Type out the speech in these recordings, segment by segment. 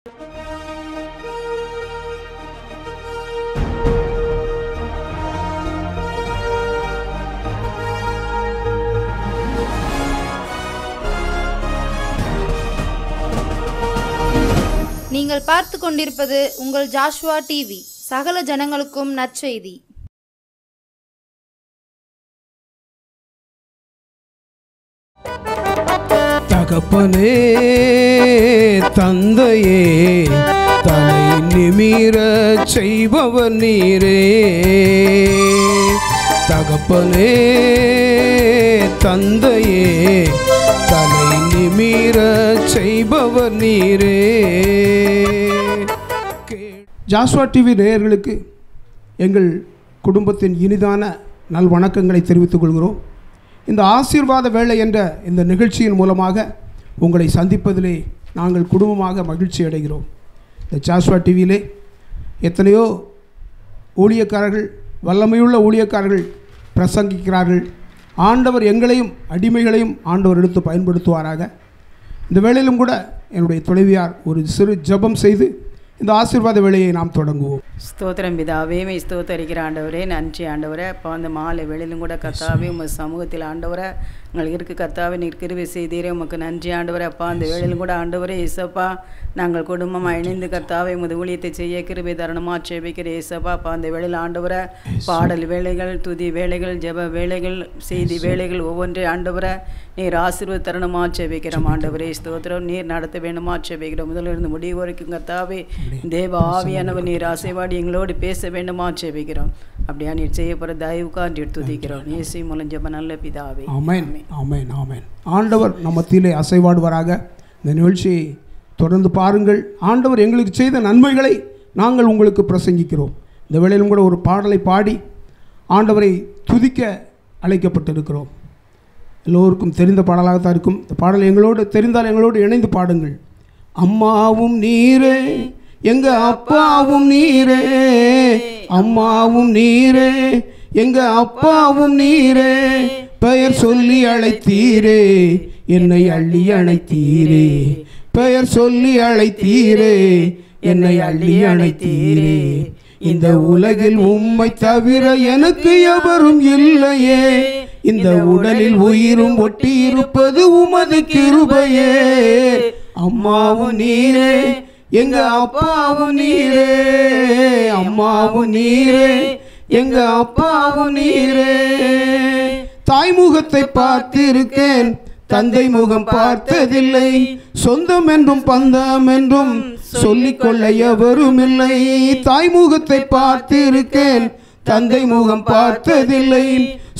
நீங்கள் பார்த்து கொண்டிருப்பது உங்கள் ஜாஷ்வா டிவி, சகல ஜனங்களுக்கும் நற்செய்தி. தகப்பனே, தந்தையே, தலை நிமிர செய்பவர் நீரே. தகப்பனே, தந்தையே, தலை நிமிர செய்பவர் நீரே. ஜாஷ்வா டிவி நேயர்களுக்கு எங்கள் குடும்பத்தின் இனிதான நல்வணக்கங்களை தெரிவித்துக் கொள்கிறோம். இந்த ஆசீர்வாத வேளை என்ற இந்த நிகழ்ச்சியின் மூலமாக உங்களை சந்திப்பதிலே நாங்கள் குடும்பமாக மகிழ்ச்சி அடைகிறோம். இந்த ஜாஷ்வா டிவியிலே எத்தனையோ ஊழியக்காரர்கள், வல்லமையுள்ள ஊழியக்காரர்கள் பிரசங்கிக்கிறார்கள். ஆண்டவர் எங்களையும் அடிமைகளையும் ஆண்டவர் எடுத்து பயன்படுத்துவாராக. இந்த வேளையிலும் கூட என்னுடைய துணைவியார் ஒரு சிறு ஜெபம் செய்து இந்த ஆசீர்வாத வேளையை நாம் தொடங்குவோம். ஸ்தோத்திரம் பிதாவே, ஸ்தோத்தரிக்கிற ஆண்டவரே, நன்றி ஆண்டவரே. அப்போ அந்த மாலை வேளையிலும் கூட கர்த்தாவே உங்கள் சமூகத்தில் ஆண்டவரை உங்களுக்கு இருக்கு கர்த்தாவே, நீர் கிருபை செய்தீரே, உமக்கு நன்றி ஆண்டவரே. அப்பா அந்த வேளையிலும் கூட ஆண்டவரே இயேசப்பா, நாங்கள் குடும்பமாக இணைந்து கர்த்தாவே உமது ஊழியத்தை செய்ய கிருபை தருணமாக ஜெபிக்கிற இயேசப்பா. அப்போ அந்த வேளையில் ஆண்டவரை பாடல் வேலைகள், துதி வேலைகள், ஜெப வேலைகள், செய்தி வேலைகள் ஒவ்வொன்றே ஆண்டவரை நீர் ஆசீர்வாத தருணமாக ஜெபிக்கிறோம் ஆண்டவரே. ஸ்தோத்திரம், நீர் நடத்த வேண்டுமா ஜெபிக்கிறோம். முதலிருந்து முடிவு வரைக்கும் கர்த்தாவே தேவ ஆவியானவர் நீர் ஆசைவாடி எங்களோடு பேச வேண்டுமா ஜெபிக்கிறோம். அப்படியா நீர் செய்யப்படுற தயவுக்காக துதிக்கிறோம். இயேசு மூலம் ஜெப நல்ல பிதாவே. ஆமென், ஆமென், ஆமென். ஆண்டவர் நம்ம மத்தியிலே அசைவாடுவாராக. இந்த நிகழ்ச்சியை தொடர்ந்து பாருங்கள். ஆண்டவர் எங்களுக்கு செய்த நன்மைகளை நாங்கள் உங்களுக்கு பிரசங்கிக்கிறோம். இந்த வேளையிலும் கூட ஒரு பாடலை பாடி ஆண்டவரை துதிக்க அழைக்கப்பட்டிருக்கிறோம். எல்லோருக்கும் தெரிந்த பாடலாகத்தான் இருக்கும். இந்த பாடல் எங்களோடு தெரிந்தால் எங்களோடு இணைந்து பாடுங்கள். அம்மாவும் நீரே, எங்க அப்பாவும் நீரே, அம்மாவும் நீரே, எங்க அப்பாவும் நீரே, பெயர் சொல்லி அழைத்தீரே, என்னை அள்ளி அணைத்தீரே, பெயர் சொல்லி அழைத்தீரே, என்னை அள்ளி அணைத்தீரே. இந்த உலகில் உம்மை தவிர எனக்கு எவரும் இல்லையே, இந்த உடலில் உயிரும் ஒட்டி இருப்பது உமது கிருபையே. அம்மாவும் நீரே, எங்க அப்பாவும் நீரே, அம்மாவும் நீரே, எங்க அப்பாவும் நீரே. தாய்முகத்தை பார்த்திருக்கேன், தந்தை முகம் பார்த்ததில்லை, சொந்தம் என்றும் பந்தம் என்றும் சொல்லிக்கொள்ள எவரும் இல்லை. தாய்முகத்தை பார்த்திருக்கேன், தந்தை முகம் பார்த்ததில்லை,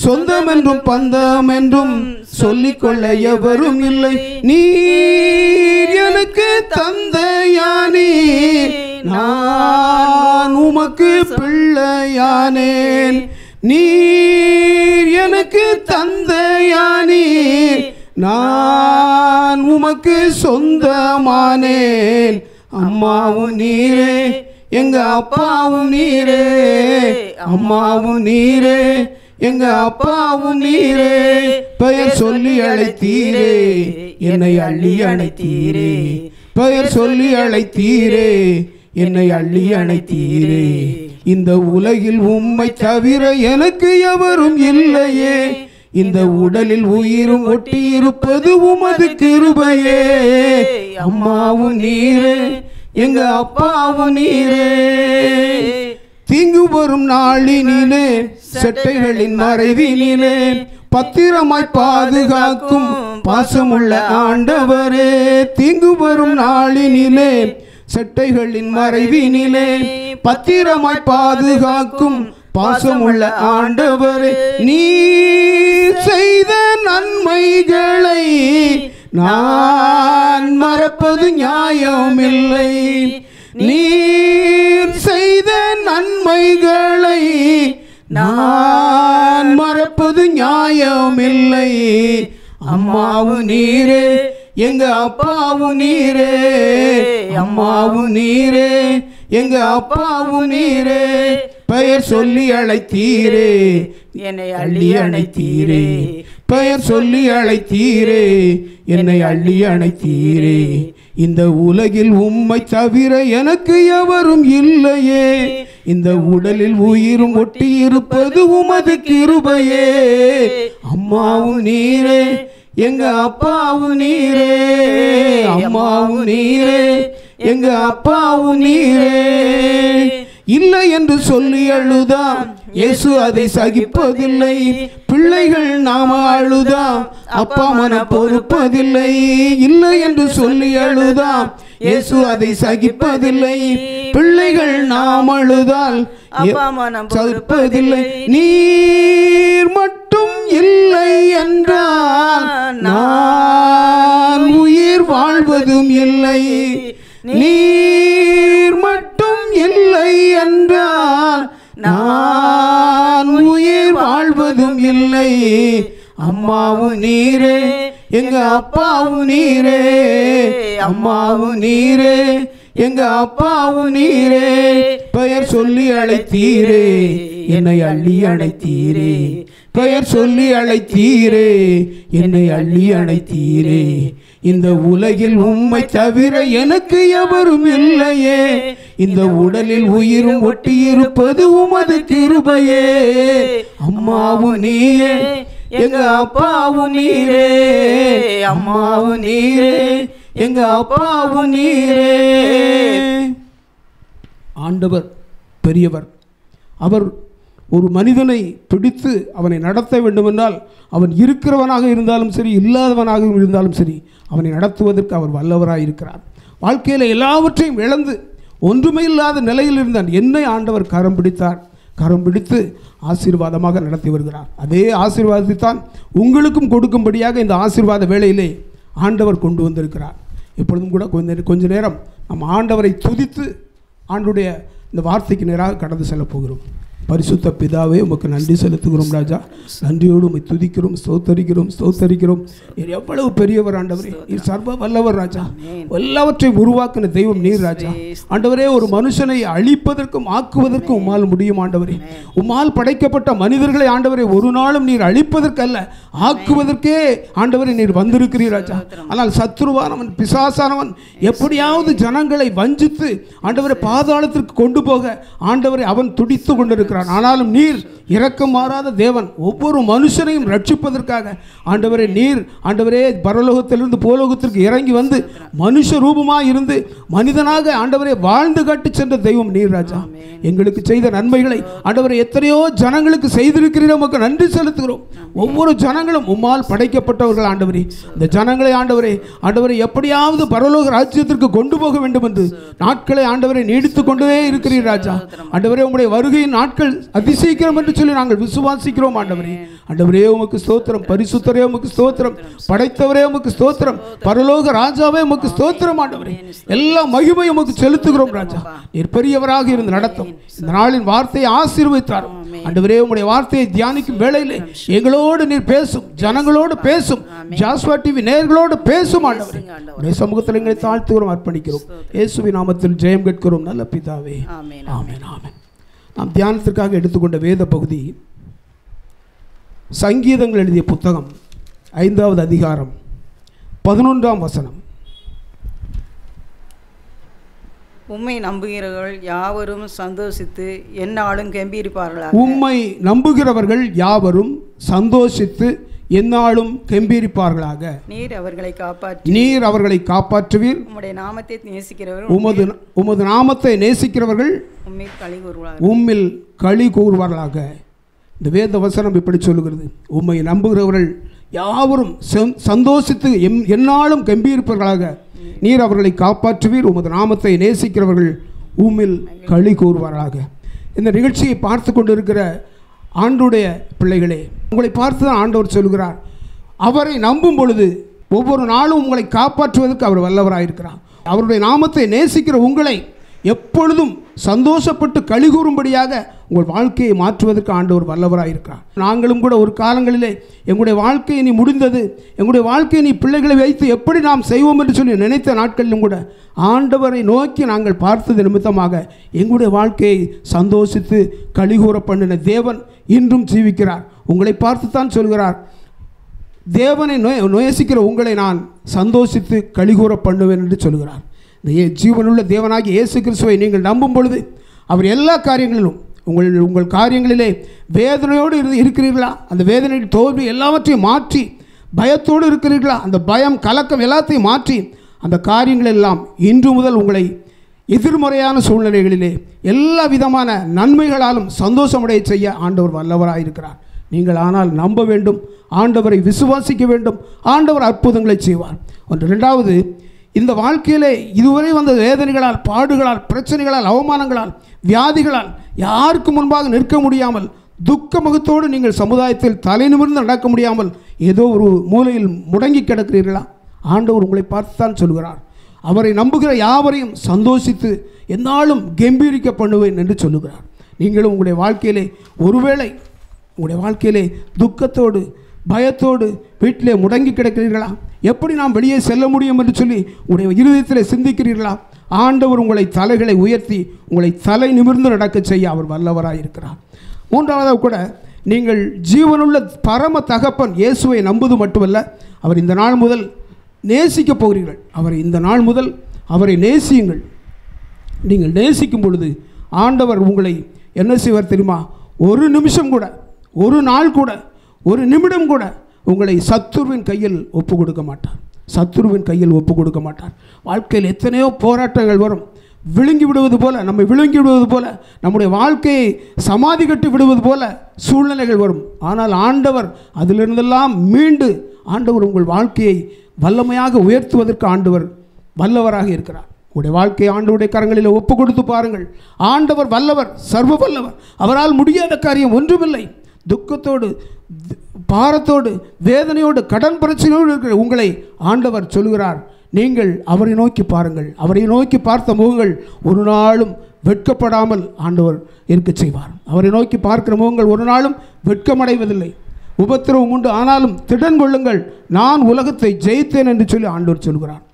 சொந்தம் என்றும் பந்தம் என்றும் சொல்லிக்கொள்ள எவரும் இல்லை. நீர் எனக்கு தந்தையானீர், நான் உமக்கு பிள்ளையானேன். நீர் எனக்கு தந்தையானீர், நான் உமக்கு சொந்தமானேன். அம்மாவும் நீரே, எங்க அப்பாவும் நீரே, அம்மாவும் நீரே, எங்க அப்பாவும் நீரே, பெயர் சொல்லி அழைத்தீரே, என்னை அள்ளி அணைத்தீரே, பெயர் சொல்லி அழைத்தீரே, என்னை அள்ளி அணைத்தீரே. இந்த உலகில் உம்மை தவிர எனக்கு எவரும் இல்லையே, இந்த உடலில் உயிரும் ஒட்டி இருப்பது உமது கிருபையே. அம்மாவும் நீரே, எங்க அப்பாவும் நீரே. தீங்கு வரும் நாளினிலே, செட்டைகளின் மறைவினிலே, பத்திரமாய் பாதுகாக்கும் பாசமுள்ள ஆண்டவரே. தீங்கு வரும் நாளினிலே, செட்டைகளின் மறைவினிலே, பத்திரமாய் பாதுகாக்கும் பாசமுள்ள ஆண்டவரே. நீ செய்த நன்மைகளை நான் மறப்பது நியாயமில்லை, நீர் செய்த நன்மைகளை நான் மறப்பது நியாயமில்லை. அம்மாவும் நீரே, எங்க அப்பாவும் நீரே, அம்மாவும் நீரே, எங்க அப்பாவும் நீரே, பெயர் சொல்லி அழைத்தீரே, என்னை அள்ளி அணைத்தீரே, பெயர் சொல்லி அழைத்தீரே, என்னை அள்ளி அணைத்தீரே. இந்த உலகில் உம்மை தவிர எனக்கு எவரும் இல்லையே, இந்த உடலில் உயிரும் ஒட்டி இருப்பது உமது கிருபையே. அம்மாவும் நீரே, எங்க அப்பாவும் நீரே, அம்மாவும் நீரே, எங்க அப்பாவும் நீரே. இல்லை என்று சொல்லி அழுதா இயேசு அதை சகிப்பதில்லை. பிள்ளைகள் நாம அழுதா அப்பா மன பொறுப்பதில்லை. இல்லை என்று சொல்லி அழுதா இயேசு அதை சகிப்பதில்லை. பிள்ளைகள் நாம் அழுதால் அப்பா மனம் பொறுப்பதில்லை. நீர் மட்டும் இல்லை என்றால் நான் உயிர் வாழ்வதும் இல்லை. நீர் மட்டும் இல்லை என்றால் நான் உயிர் வாழ்வதும் இல்லை. அம்மாவும் நீரே, எங்க அப்பாவும் நீரே, அம்மாவும் நீரே, எங்க அப்பாவும் நீரே. பெயர் சொல்லி அழைத்தீரே, என்னை அள்ளி அணைத்தீரே. பெயர் சொல்லி அழைத்தீரே, என்னை அள்ளி அணைத்தீரே. இந்த உலகில் உம்மை தவிர எனக்கு எவரும் இல்லையே, இந்த உடலில் உயிரும் ஒட்டி இருப்பது உமது கிருபையே. அம்மாவும் நீரே, எங்க அப்பாவும் நீரே, அம்மாவும் நீரே, எங்க அப்பாவும் நீரே. ஆண்டவர் பெரியவர். அவர் ஒரு மனிதனை பிடித்து அவனை நடத்த வேண்டுமென்றால் அவன் இருக்கிறவனாக இருந்தாலும் சரி, இல்லாதவனாக இருந்தாலும் சரி, அவனை நடத்துவதற்கு அவர் வல்லவராக இருக்கிறார். வாழ்க்கையில் எல்லாவற்றையும் இழந்து ஒன்றுமே இல்லாத நிலையில் இருந்தான். என்னை ஆண்டவர் கரம் பிடித்தார். கரம் பிடித்து ஆசீர்வாதமாக நடத்தி வருகிறார். அதே ஆசீர்வாதத்தை தான் உங்களுக்கும் கொடுக்கும்படியாக இந்த ஆசீர்வாத வேளையிலே ஆண்டவர் கொண்டு வந்திருக்கிறார். எப்பொழுதும் கூட கொஞ்ச நேரம் நம்ம ஆண்டவரை துதித்து ஆண்டுடைய இந்த வார்த்தைக்கு நேராக கடந்து செல்ல போகிறோம். பரிசுத்த பிதாவே, உமக்கு நன்றி செலுத்துகிறோம் ராஜா. நன்றியோடு உம்மை துதிக்கிறோம், ஸ்தோத்தரிக்கிறோம். நீர் எவ்வளவு பெரியவர் ஆண்டவரே. நீர் சர்வ வல்லவர் ராஜா. எல்லாவற்றையும் உருவாக்கின தெய்வம் நீர் ராஜா. ஆண்டவரே, ஒரு மனுஷனை அழிப்பதற்கும் ஆக்குவதற்கும் உம்மால் முடியும் ஆண்டவரே. உம்மால் படைக்கப்பட்ட மனிதர்களை ஆண்டவரே ஒரு நாளும் நீர் அழிப்பதற்கல்ல, ஆக்குவதற்கே ஆண்டவரே நீர் வந்திருக்கிறீர் ராஜா. ஆனால் சத்ருவானவன், பிசாசானவன் எப்படியாவது ஜனங்களை வஞ்சித்து ஆண்டவரை பாதாளத்திற்கு கொண்டு போக ஆண்டவரை அவன் துடித்து கொண்டிருக்கிறான். ஆனாலும் நீர் இரக்கம் மாறாத தேவன். ஒவ்வொரு மனுஷனையும் ரட்சிப்பதற்காக ஆண்டவரே நீர் ஆண்டவரே பரலோகத்திலிருந்து பூலோகத்திற்கு இறங்கி வந்து மனுஷ ரூபமாக இருந்து மனிதனாக ஆண்டவரே வாழ்ந்து காட்டி சென்ற தெய்வம் நீர் ராஜா. எங்களுக்கு செய்த நன்மைகளை ஆண்டவரை எத்தனையோ ஜனங்களுக்கு செய்திருக்கிறீர். உமக்கு நன்றி செலுத்துகிறோம். ஒவ்வொரு ஜனங்களும் உம்மால் படைக்கப்பட்டவர்கள் ஆண்டவரே. இந்த ஜனங்களை ஆண்டவரே எப்படியாவது பரலோக ராஜ்யத்திற்கு கொண்டு போக வேண்டும் என்று நாட்களை ஆண்டவரை நீடித்து கொண்டே இருக்கிறீர் ராஜா. ஆண்டவரே, உங்களுடைய வருகையின் நாட்கள் அதிசீக்கிரம் என்று சொல்லி நாங்கள் விசுவாசிக்கிறோம் ஆண்டவரே. ஆண்டவரே, உமக்கு ஸ்தோத்திரம். பரிசுத்தரே உமக்கு ஸ்தோத்திரம். படைத்தவரே உமக்கு ஸ்தோத்திரம். பரலோக ராஜாவே உமக்கு ஸ்தோத்திரம் ஆண்டவரே. எல்லா மகிமை உமக்கு செலுத்துகிறோம் ராஜா. நீர் பெரியவராக இருந்து நடத்தும். இந்த நாளின் வார்த்தையை ஆசீர்வதித்தார் ஆண்டவரே. உங்களுடைய வார்த்தையை தியானிக்கும் வேளையிலே எங்களோடு நீர் பேசும், ஜனங்களோடு பேசும், ஜாஸ்வா டிவி நேயர்களோடு பேசும் ஆண்டவரே. உடைய சமூகத்தில் எங்களை தாழ்த்துகிறோம், அர்ப்பணிக்கிறோம். இயேசுவின் நாமத்தில் ஜெயம் கேட்கிறோம் நல்ல பிதாவே. ஆமென், ஆமென். நாம் தியானத்திற்காக எடுத்துக்கொண்ட வேத பகுதி சங்கீதங்கள் எழுதிய புத்தகம் 5வது அதிகாரம் 11ஆம் வசனம். உம்மை நம்புகிறவர்கள் யாவரும் சந்தோஷித்து எந்நாளும் கெம்பீரிப்பார்களாக. உம்மை நம்புகிறவர்கள் யாவரும் சந்தோஷித்து எந்நாளும் கெம்பீரிப்பார்களாக. நீர் அவர்களை காப்பாற்றுவீர். உம்முடைய நாமத்தை நேசிக்கிறவர்கள் உமது நாமத்தை நேசிக்கிறவர்கள் உம்மில் களி கூறுவார்களாக. இந்த வேத வசனம் இப்படி சொல்லுகிறது. உம்மை நம்புகிறவர்கள் யாவரும் சந்தோஷித்து எந்நாளும் கெம்பீரிப்பார்களாக. நீர் அவர்களை காப்பாற்றுவீர். உமது நாமத்தை நேசிக்கிறவர்கள் உம்மில் களி கூறுவார்களாக. இந்த நிகழ்ச்சியை பார்த்து கொண்டிருக்கிற ஆண்டுடைய பிள்ளைகளே, உங்களை பார்த்து தான் ஆண்டவர் சொல்கிறார், அவரை நம்பும் பொழுது ஒவ்வொரு நாளும் உங்களை காப்பாற்றுவதற்கு அவர் வல்லவராயிருக்கிறார். அவருடைய நாமத்தை நேசிக்கிற உங்களை எப்பொழுதும் சந்தோஷப்பட்டு களி கூறும்படியாக உங்கள் வாழ்க்கையை மாற்றுவதற்கு ஆண்டவர் வல்லவராயிருக்கிறார். நாங்களும் கூட ஒரு காலங்களிலே எங்களுடைய வாழ்க்கை நீ முடிந்தது, எங்களுடைய வாழ்க்கையை நீ பிள்ளைகளை வைத்து எப்படி நாம் செய்வோம் என்று சொல்லி நினைத்த நாட்களிலும் கூட ஆண்டவரை நோக்கி நாங்கள் பார்த்தது நிமித்தமாக எங்களுடைய வாழ்க்கையை சந்தோஷித்து களி கூற பண்ணின தேவன் இன்றும் ஜீவிக்கிறார். உங்களை பார்த்து தான் சொல்கிறார், தேவனை நேசிக்கிற உங்களை நான் சந்தோஷித்து கலிகூற பண்ணுவேன் என்று சொல்கிறார். இந்த ஜீவனுள்ள தேவனாகிய இயேசு கிறிஸ்துவை நீங்கள் நம்பும் பொழுது அவர் எல்லா காரியங்களிலும் உங்கள் காரியங்களிலே வேதனையோடு இருக்கிறீர்களா, அந்த வேதனையின் தோல்வி எல்லாவற்றையும் மாற்றி பயத்தோடு இருக்கிறீர்களா, அந்த பயம் கலக்கம் எல்லாத்தையும் மாற்றி அந்த காரியங்கள் எல்லாம் இன்று முதல் உங்களை எதிர்மறையான சூழ்நிலைகளிலே எல்லா விதமான நன்மைகளாலும் சந்தோஷமடைய செய்ய ஆண்டவர் வல்லவராக இருக்கிறார். நீங்கள் ஆனால் நம்ப வேண்டும், ஆண்டவரை விசுவாசிக்க வேண்டும், ஆண்டவர் அற்புதங்களை செய்வார். ஒன்று. ரெண்டாவது, இந்த வாழ்க்கையிலே இதுவரை வந்த வேதனைகளால், பாடுகளால், பிரச்சனைகளால், அவமானங்களால், வியாதிகளால் யாருக்கு முன்பாக நிற்க முடியாமல் துக்க முகத்தோடு நீங்கள் சமுதாயத்தில் தலை நிமிர்ந்து நடக்க முடியாமல் ஏதோ ஒரு மூலையில் முடங்கி கிடக்கிறீர்களா? ஆண்டவர் உங்களை பார்த்துத்தான் சொல்கிறார், அவரை நம்புகிற யாவரையும் சந்தோஷித்து எந்நாளும் கம்பீரிக்க பண்ணுவேன் என்று சொல்லுகிறார். நீங்களும் உங்களுடைய வாழ்க்கையிலே ஒருவேளை உங்களுடைய வாழ்க்கையிலே துக்கத்தோடு பயத்தோடு வீட்டிலே முடங்கி கிடக்கிறீர்களா? எப்படி நாம் வெளியே செல்ல முடியும் என்று சொல்லி உங்களுடைய இருதயத்தில் சிந்திக்கிறீர்களா? ஆண்டவர் உங்களை தலைகளை உயர்த்தி உங்களை தலை நிமிர்ந்து நடக்க செய்ய அவர் வல்லவராக இருக்கிறார். மூன்றாவதாக கூட, நீங்கள் ஜீவனுள்ள பரம தகப்பன் இயேசுவை நம்புவது மட்டுமல்ல, அவர் இந்த நாள் முதல் நேசிக்கப் போகிறீர்கள். அவரை இந்த நாள் முதல் அவரை நேசியுங்கள். நீங்கள் நேசிக்கும் பொழுது ஆண்டவர் உங்களை என்ன செய்வார் தெரியுமா? ஒரு நிமிஷம் கூட, ஒரு நாள் கூட, ஒரு நிமிடம் கூட உங்களை சத்துருவின் கையில் ஒப்பு கொடுக்க மாட்டார். சத்துருவின் கையில் ஒப்பு கொடுக்க மாட்டார். வாழ்க்கையில் எத்தனையோ போராட்டங்கள் வரும். விழுங்கி விடுவது போல, நம்மை விழுங்கி விடுவது போல, நம்முடைய வாழ்க்கையை சமாதி கட்டி விடுவது போல சூழ்நிலைகள் வரும். ஆனால் ஆண்டவர் அதிலிருந்தெல்லாம் மீண்டு ஆண்டவர் உங்கள் வாழ்க்கையை வல்லமையாக உயர்த்துவதற்கு ஆண்டவர் வல்லவராக இருக்கிறார். உங்களுடைய வாழ்க்கையை ஆண்டவருடைய கரங்களில் ஒப்பு கொடுத்து பாருங்கள். ஆண்டவர் வல்லவர், சர்வ வல்லவர். அவரால் முடியாத காரியம் ஒன்றுமில்லை. துக்கத்தோடு, பாரத்தோடு, வேதனையோடு, கடன் பிரச்சனையோடு இருக்கிற உங்களை ஆண்டவர் சொல்கிறார், நீங்கள் அவரை நோக்கி பாருங்கள். அவரை நோக்கி பார்த்த முகங்கள் ஒரு நாளும் வெட்கப்படாமல் ஆண்டவர் இருக்க செய்வார். அவரை நோக்கி பார்க்கிற முகங்கள் ஒரு நாளும் வெட்கமடைவதில்லை. உபத்திரவம் உண்டு, ஆனாலும் திடன் கொள்ளுங்கள், நான் உலகத்தை ஜெயித்தேன் என்று சொல்லி ஆண்டவர் சொல்கிறார்.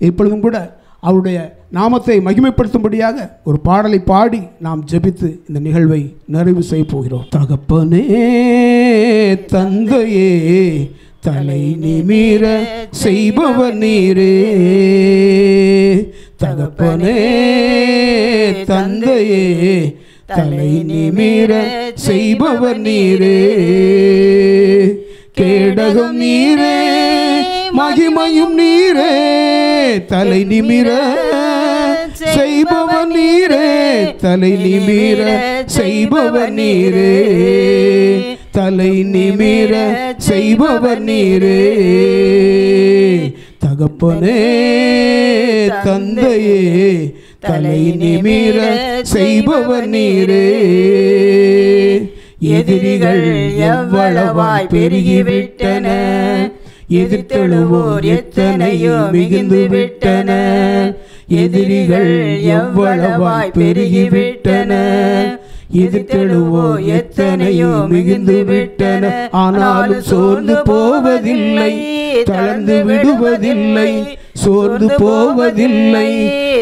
இப்பொழுதும் கூட அவருடைய நாமத்தை மகிமைப்படுத்தும்படியாக ஒரு பாடலை பாடி நாம் ஜெபித்து இந்த நிகழ்வை நிறைவு செய்ய போகிறோம். தகப்பனே, தந்தையே, தலை நிமிர செய்பவர் நீரே. தகப்பனே, தந்தையே, தலை நிமிர செய்பவர் நீரே. கேடகம் நீரே, மகிமையும் நீரே, தலை நிமிர செய்பவர் நீரே. தலை நிமிர செய்பவர் நீரே. தலை நிமிர செய்பவர் நீரே. தகப்பனே, தந்தையே, தலை நிமிர செய்பவர் நீரே. எதிரிகள் எவ்வளவாய் பெருகிவிட்டன, எதிர்த்தெழுவோர் எத்தனையோ மிகுந்து விட்டன. எதிரிகள் எவ்வளவாய் பெருகிவிட்டன, எதிர்த்தெழுவோர் எத்தனையோ மிகுந்து விட்டன. ஆனாலும் சோர்ந்து போவதில்லை, தளர்ந்து விடுவதில்லை. சோர்ந்து போவதில்லை,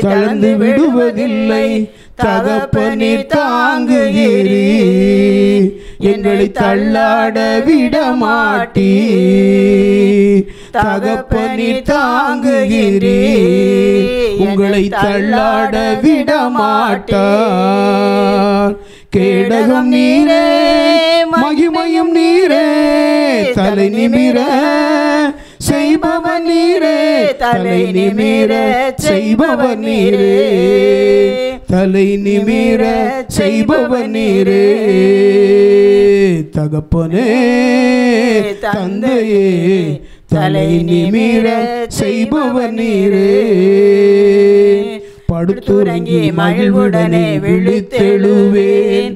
தளர்ந்து விடுவதில்லை. தகப்பனே, தாங்குகிறீ, எங்களை தள்ளாட விட மாட்டீ. தகப்பனே, தாங்குகிறீ, உங்களை தள்ளாட விட மாட்டார். கேடகம் நீரே, மகிமையும் நீரே, தலை நிமிர செய்பவர் நீரே. தலை நிமிர செய்பவர் நீரே. தலை நிமிர செய்பவர் நீரே. தகப்பனே, தந்தையே, தலை நிமிர செய்பவர் நீரே. படுத்துறங்கி மகிழ்வுடனே விழித்தெழுவேன்,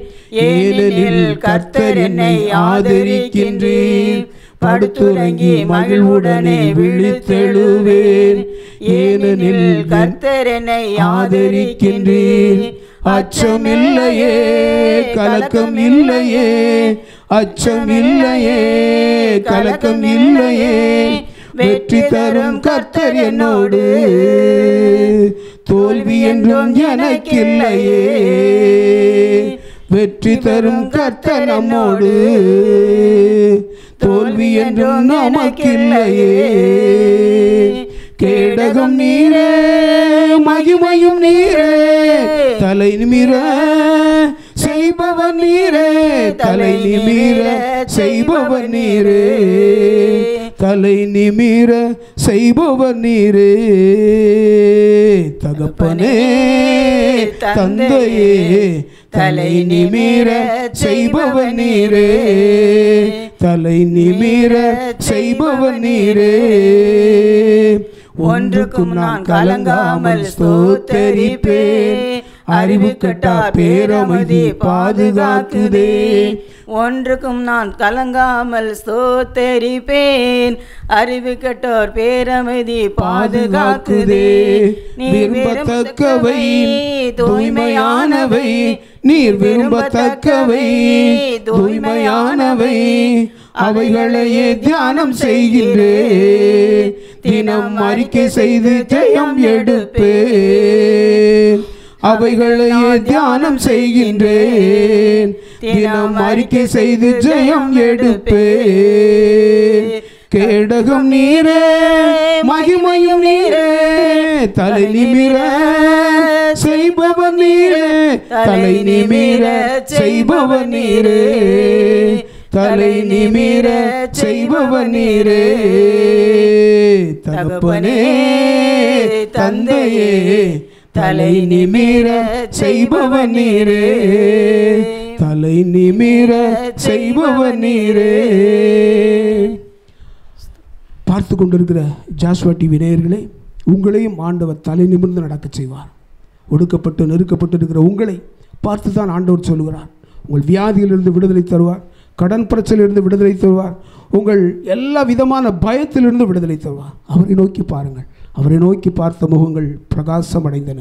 ஏனெனில் கர்த்தர் என்னை ஆதரிக்கின்றீர். படுத்துறங்கி மகிழ்வுடனே விழித்தெழுவேன், ஏனெனில் கர்த்தர் என்னை ஆதரிக்கின்றீர். அச்சம் இல்லையே, கலக்கம் இல்லையே, அச்சம் இல்லையே, கலக்கம் இல்லையே. வெற்றி தரும் கர்த்தர் என்னோடு, தோல்வி என்றும் எனக்கில்லையே. வெற்றி தரும் கர்த்தர் நம்மோடு, தோல்வி என்றும் நமக்கில்லையே. கேடகம் நீரே, மகிமையும் நீரே, தலை நிமிர செய்பவர் நீரே, தலை நிமிர செய்பவர் நீரே, தலை நிமிர செய்பவர் நீரே. தகப்பனே தந்தையே, தலை நிமிர செய்பவர் நீரே, தலை நிமிர செய்பவர் நீரே. ஒன்றுக்கும் நான் கலங்காமல் ஸ்தோத்தரிப்பேன், அறிவு கட்டா பேரமதி பாதுகாக்குதே. ஒன்றுக்கும் நான் கலங்காமல் ஸ்தோத்தரிப்பேன், அறிவு கட்டோர் பேரமதி பாதுகாக்குதே. நீர் விரும்பத்தக்கவை தூய்மையானவை, நீர் விரும்பத்தக்கவை தூய்மையானவை, அவைகளையே தியானம் செய்கின்றேன். தினம் அறிக்கை செய்து ஜெயம் எடுப்பேன், அவைகளையே தியானம் செய்கின்றேன். தினம் அறிக்கை செய்து ஜெயம் எடுப்பேன். கேடகம் நீரே, மகிமையும் நீரே, தலை நிமிர செய்பவர் நீரே, தலை நிமிர செய்பவர் நீரே, தலை நிமிர செய்பவர் நீரே. தகப்பனே தந்தையே, தலை நிமிர செய்பவர் நீரே, தலை நிமிர செய்பவர் நீரே. பார்த்து கொண்டிருக்கிற ஜாஸ்வா டிவி நேயர்களே, உங்களையும் ஆண்டவர் தலை நிமிர்ந்து நடக்க செய்வார். ஒடுக்கப்பட்டு நெருக்கப்பட்டு இருக்கிற உங்களை பார்த்து தான் ஆண்டவர் சொல்கிறார். உங்கள் வியாதியிலிருந்து விடுதலை தருவார், கடன் பிரச்சனையிலிருந்து விடுதலை தருவார், உங்கள் எல்லா விதமான பயத்திலிருந்து விடுதலை தருவார். அவரை நோக்கி பாருங்கள். அவரை நோக்கி பார்த்த முகங்கள் பிரகாசம் அடைந்தன.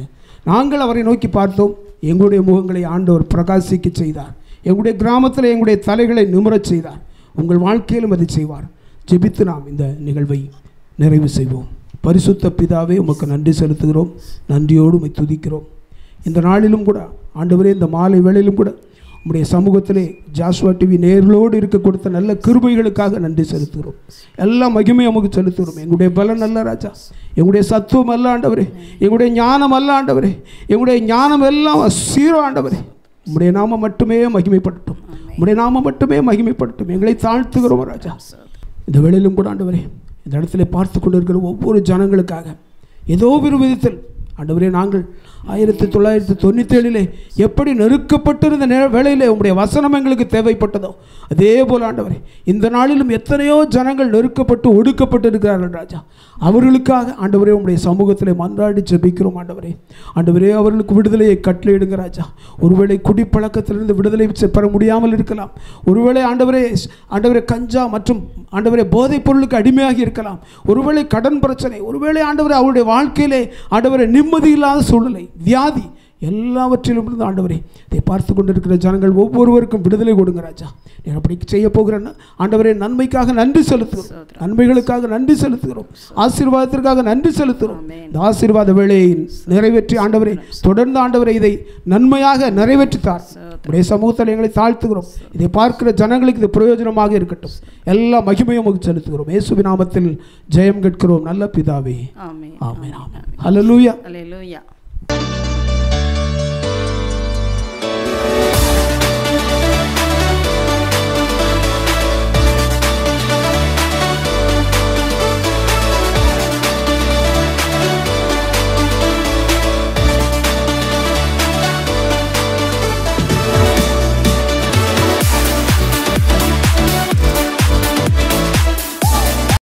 நாங்கள் அவரை நோக்கி பார்த்தோம், எங்களுடைய முகங்களை ஆண்டவர் பிரகாசிக்க செய்தார். எங்களுடைய கிராமத்தில் எங்களுடைய தலைகளை நிமிரச் செய்தார். உங்கள் வாழ்க்கையிலும் அதை செய்வார். ஜெபித்து நாம் இந்த நிகழ்வை நிறைவு செய்வோம். பரிசுத்த பிதாவே, உமக்கு நன்றி செலுத்துகிறோம், நன்றியோடு உம்மை துதிக்கிறோம். இந்த நாளிலும் கூட ஆண்டவரே, இந்த மாலை வேளையிலும் கூட உம்முடைய சமூகத்திலே ஜாஸ்வா டிவி நேர்களோடு இருக்க கொடுத்த நல்ல கிருபைகளுக்காக நன்றி செலுத்துகிறோம். எல்லாம் மகிமையை உமக்கு செலுத்துகிறோம். எங்களுடைய பலன் அல்ல ராஜா, எங்களுடைய சத்துவம் அல்ல ஆண்டவரே, எங்களுடைய ஞானம் அல்ல ஆண்டவரே, எங்களுடைய ஞானம் எல்லாம் சீரோ ஆண்டவரே. உம்முடைய நாமம் மட்டுமே மகிமைப்படட்டும், உம்முடைய நாமம் மட்டுமே மகிமைப்படட்டும். எங்களை தாழ்த்துகிறோம் ராஜா. இந்த வேளையிலும் கூட ஆண்டவரே, இந்த இடத்துல பார்த்து கொண்டு இருக்கிற ஒவ்வொரு ஜனங்களுக்காக ஏதோ ஒரு விதத்தில் ஆண்டவரே, நாங்கள் 1997 எப்படி நெருக்கப்பட்டிருந்த வேளையிலே உங்களுடைய வசனம் எங்களுக்கு தேவைப்பட்டதோ அதே போல் ஆண்டவரே, இந்த நாளிலும் எத்தனையோ ஜனங்கள் நெருக்கப்பட்டு ஒடுக்கப்பட்டு இருக்கிறார்கள் ராஜா. அவர்களுக்காக ஆண்டவரே உங்களுடைய சமூகத்தில் மன்றாடி ஜெபிக்கிறோம் ஆண்டவரே. ஆண்டவரே, அவர்களுக்கு விடுதலையை கட்டளையிடுங்க ராஜா. ஒருவேளை குடிப்பழக்கத்திலிருந்து விடுதலை பெற முடியாமல் இருக்கலாம். ஒருவேளை ஆண்டவரே கஞ்சா மற்றும் ஆண்டவரே போதைப் பொருளுக்கு அடிமையாகி இருக்கலாம். ஒருவேளை கடன் பிரச்சனை, ஒருவேளை ஆண்டவரே அவருடைய வாழ்க்கையிலே ஆண்டவரே நிம்மதி இல்லாத சூழ்நிலை, வியாதி, எல்லாவற்றிலும் இருந்து ஆண்டவரே இதை பார்த்து கொண்டிருக்கிற ஜனங்கள் ஒவ்வொருவருக்கும் விடுதலை கொடுங்க ராஜா. நீ அப்படி செய்ய போகிறேன் ஆண்டவரே. நன்மைக்காக நன்றி செலுத்துகிறோம், நன்மைகளுக்காக நன்றி செலுத்துகிறோம், ஆசீர்வாதத்திற்காக நன்றி செலுத்துகிறோம். இந்த ஆசீர்வாத வேளையை நிறைவேற்றி ஆண்டவரே, தொடர்ந்து ஆண்டவரே இதை நன்மையாக நிறைவேற்றித்தார். உடைய சமூகத்தில் எங்களை தாழ்த்துகிறோம். இதை பார்க்கிற ஜனங்களுக்கு இது பிரயோஜனமாக இருக்கட்டும். எல்லா மகிமையும் உங்களுக்கு செலுத்துகிறோம். இயேசுவின் நாமத்தில் ஜெயம் கேட்கிறோம் நல்ல பிதாவே. ஆமென். ஆமென். ஹல்லேலூயா.